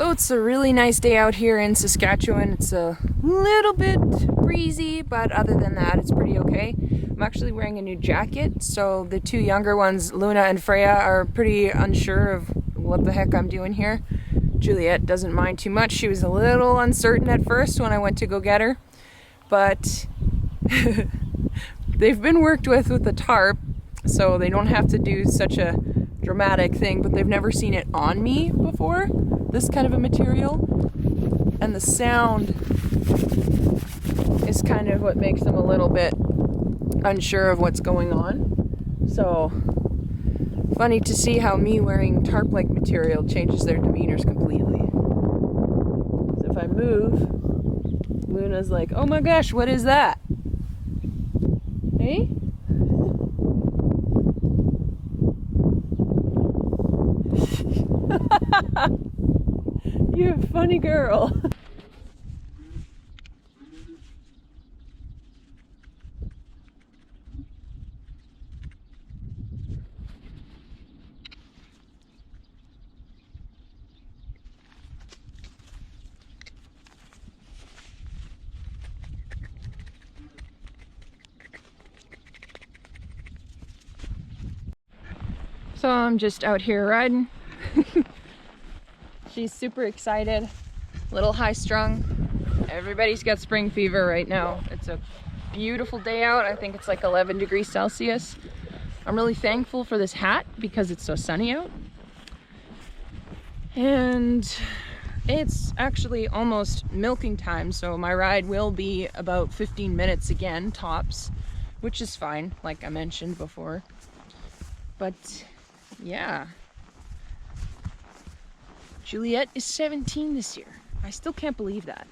So it's a really nice day out here in Saskatchewan. It's a little bit breezy, but other than that, it's pretty okay. I'm actually wearing a new jacket, so the two younger ones, Luna and Freya, are pretty unsure of what the heck I'm doing here. Juliet doesn't mind too much. She was a little uncertain at first when I went to go get her, but they've been worked with the tarp, so they don't have to do such a dramatic thing, but they've never seen it on me before, this kind of a material, and the sound is kind of what makes them a little bit unsure of what's going on. So funny to see how me wearing tarp-like material changes their demeanors completely. So if I move, Luna's like, oh my gosh, what is that? Hey? You're a funny girl. So I'm just out here riding. She's super excited, a little high strung. Everybody's got spring fever right now. It's a beautiful day out. I think it's like 11 degrees Celsius. I'm really thankful for this hat because it's so sunny out. And it's actually almost milking time, so my ride will be about 15 minutes again, tops, which is fine, like I mentioned before. But yeah. Juliet is 17 this year. I still can't believe that.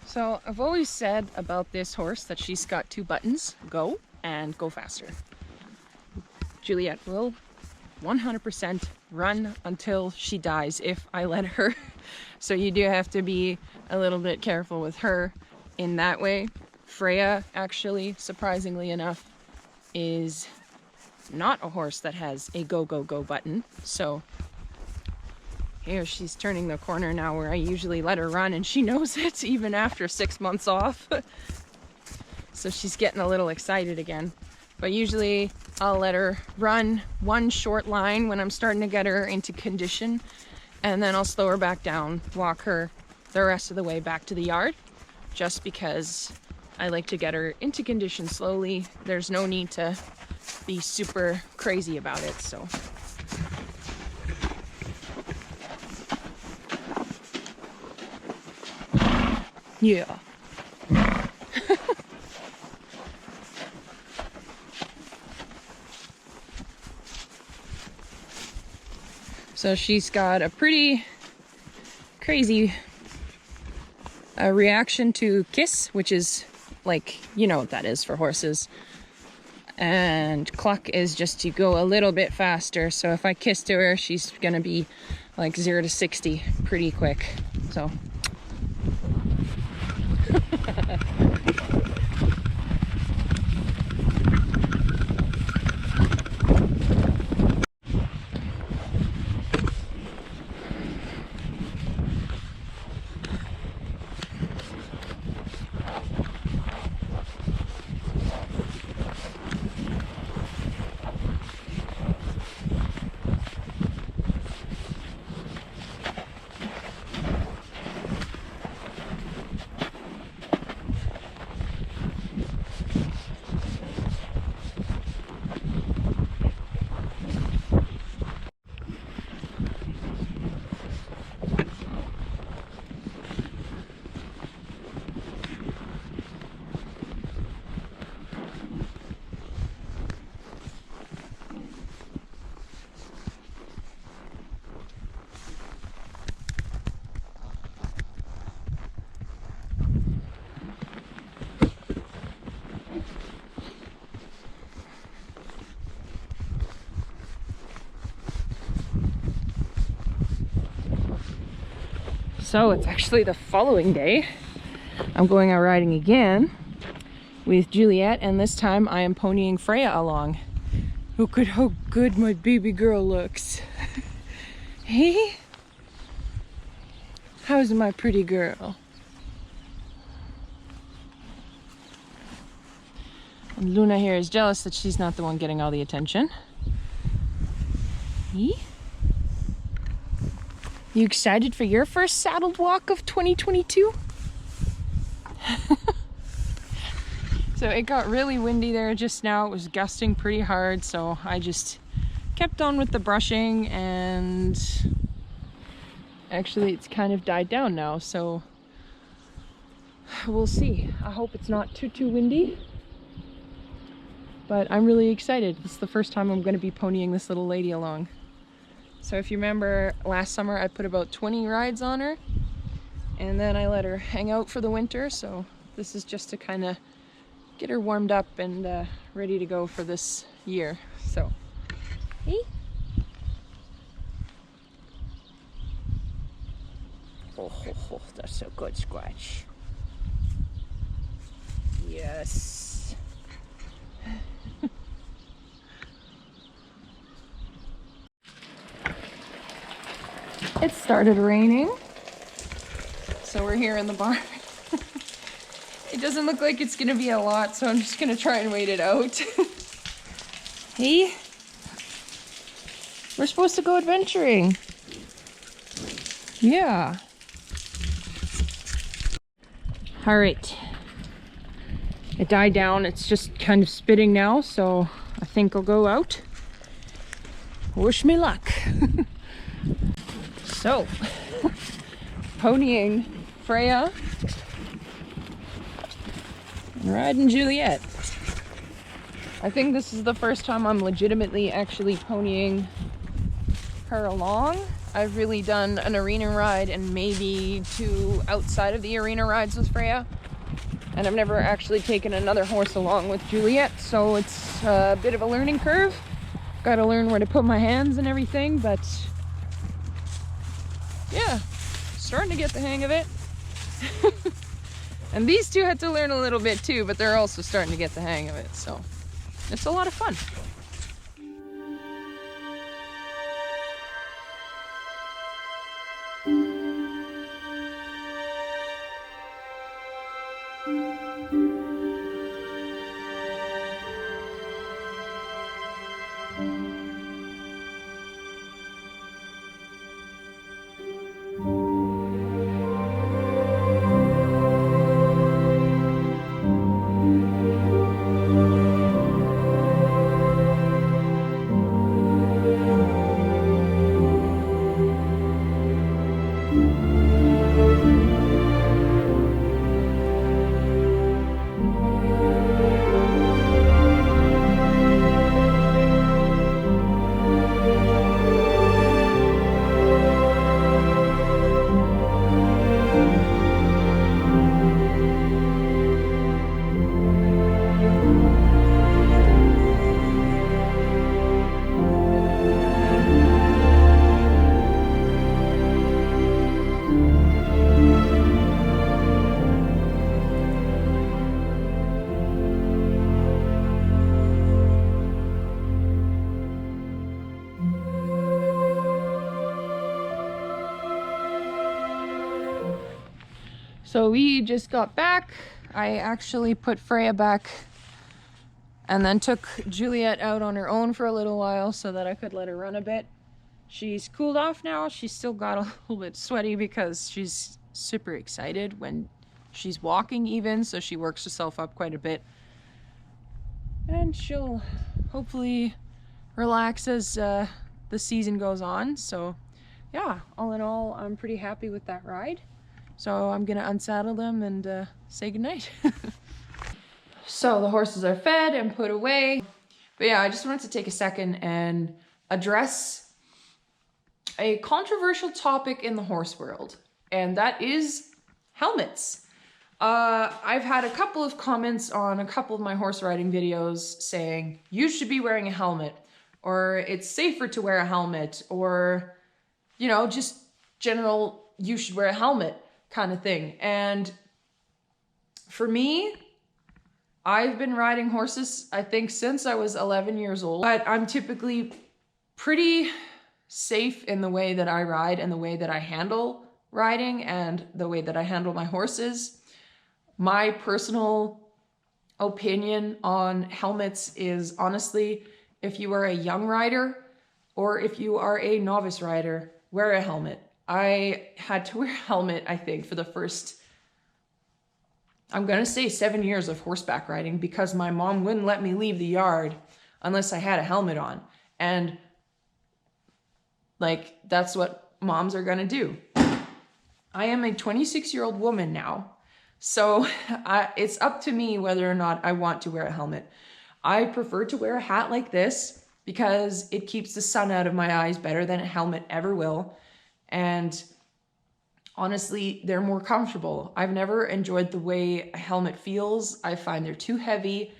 So I've always said about this horse that she's got two buttons, go and go faster. Juliet will 100% run until she dies if I let her. So you do have to be a little bit careful with her in that way. Freya, actually, surprisingly enough, is not a horse that has a go, go, go button. So here she's turning the corner now where I usually let her run, and she knows it even after 6 months off. So she's getting a little excited again. But usually I'll let her run one short line when I'm starting to get her into condition, and then I'll slow her back down, walk her the rest of the way back to the yard, just because I like to get her into condition slowly. There's no need to be super crazy about it, so. Yeah. So she's got a pretty crazy reaction to kiss, which is like, you know what that is for horses. And cluck is just to go a little bit faster. So if I kiss to her, she's gonna be like 0 to 60 pretty quick. So. So it's actually the following day. I'm going out riding again with Juliet, and this time I am ponying Freya along. Look at how good my baby girl looks. Hey? How's my pretty girl? And Luna here is jealous that she's not the one getting all the attention. Hey? You excited for your first saddled walk of 2022? So it got really windy there just now. It was gusting pretty hard, so I just kept on with the brushing, and actually it's kind of died down now, so we'll see. I hope it's not too windy, but I'm really excited. It's the first time I'm going to be ponying this little lady along. So if you remember last summer, I put about 20 rides on her, and then I let her hang out for the winter, so this is just to kind of get her warmed up and ready to go for this year. So, hey. Oh, that's a good scratch. Yes. It started raining, so we're here in the barn. It doesn't look like it's gonna be a lot, so I'm just gonna try and wait it out. Hey, we're supposed to go adventuring. Yeah. All right. It died down. It's just kind of spitting now, so I think I'll go out. Wish me luck. So, ponying Freya. Riding Juliet. I think this is the first time I'm legitimately actually ponying her along. I've really done an arena ride and maybe 2 outside of the arena rides with Freya. And I've never actually taken another horse along with Juliet, so it's a bit of a learning curve. Gotta learn where to put my hands and everything, but yeah, starting to get the hang of it. And these two had to learn a little bit too, but they're also starting to get the hang of it, so it's a lot of fun. So we just got back. I actually put Freya back and then took Juliet out on her own for a little while so that I could let her run a bit. She's cooled off now. She's still got a little bit sweaty because she's super excited when she's walking even, so she works herself up quite a bit. And she'll hopefully relax as the season goes on. So yeah, all in all, I'm pretty happy with that ride. So I'm gonna unsaddle them and say goodnight. So the horses are fed and put away. But yeah, I just wanted to take a second and address a controversial topic in the horse world, and that is helmets. I've had a couple of comments on a couple of my horse riding videos saying you should be wearing a helmet, or it's safer to wear a helmet, or, you know, just general you should wear a helmet kind of thing. And For me, I've been riding horses, I think, since I was 11 years old, but I'm typically pretty safe in the way that I ride and the way that I handle riding and the way that I handle my horses. My personal opinion on helmets is, honestly, if you are a young rider or if you are a novice rider, wear a helmet. I had to wear a helmet, I think, for the first, I'm gonna say 7 years of horseback riding, because my mom wouldn't let me leave the yard unless I had a helmet on. And like, that's what moms are gonna do. I am a 26-year-old woman now, so it's up to me whether or not I want to wear a helmet. I prefer to wear a hat like this because it keeps the sun out of my eyes better than a helmet ever will. And honestly, they're more comfortable. I've never enjoyed the way a helmet feels. I find they're too heavy.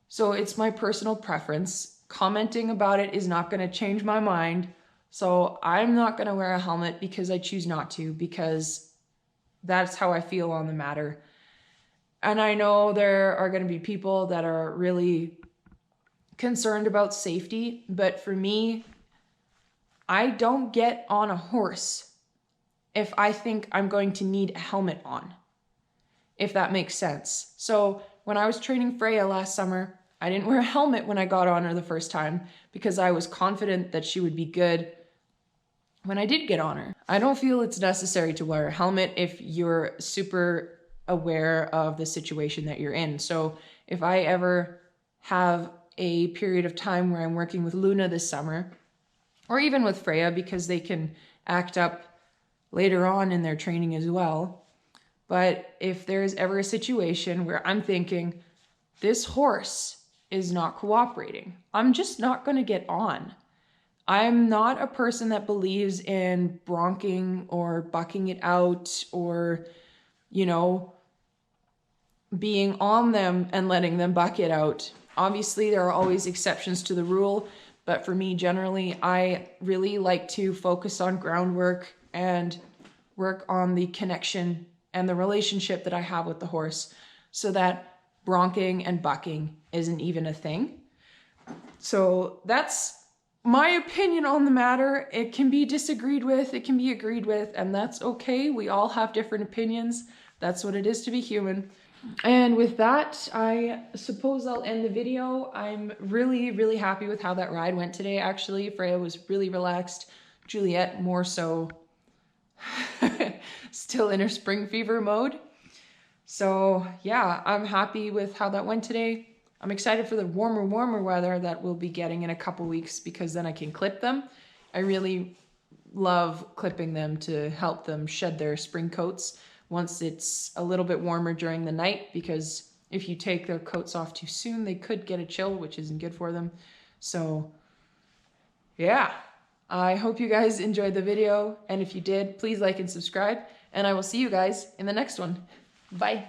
So it's my personal preference. Commenting about it is not going to change my mind. So I'm not going to wear a helmet because I choose not to, because that's how I feel on the matter. And I know there are going to be people that are really concerned about safety, but for me, I don't get on a horse if I think I'm going to need a helmet on, if that makes sense. So when I was training Freya last summer, I didn't wear a helmet when I got on her the first time because I was confident that she would be good when I did get on her. I don't feel it's necessary to wear a helmet if you're super aware of the situation that you're in. So if I ever have a period of time where I'm working with Luna this summer, or even with Freya, because they can act up later on in their training as well. But if there's ever a situation where I'm thinking, this horse is not cooperating, I'm just not going to get on. I'm not a person that believes in bronking or bucking it out or, you know, being on them and letting them buck it out. Obviously, there are always exceptions to the rule, but for me, generally, I really like to focus on groundwork and work on the connection and the relationship that I have with the horse so that bronking and bucking isn't even a thing. So that's my opinion on the matter. It can be disagreed with, it can be agreed with, and that's okay. We all have different opinions. That's what it is to be human. And with that, I suppose I'll end the video. I'm really, really happy with how that ride went today, actually. Freya was really relaxed. Juliet more so still in her spring fever mode. So yeah, I'm happy with how that went today. I'm excited for the warmer weather that we'll be getting in a couple weeks, because then I can clip them. I really love clipping them to help them shed their spring coats once it's a little bit warmer during the night, because if you take their coats off too soon, they could get a chill, which isn't good for them. So yeah, I hope you guys enjoyed the video. And if you did, please like and subscribe, and I will see you guys in the next one. Bye.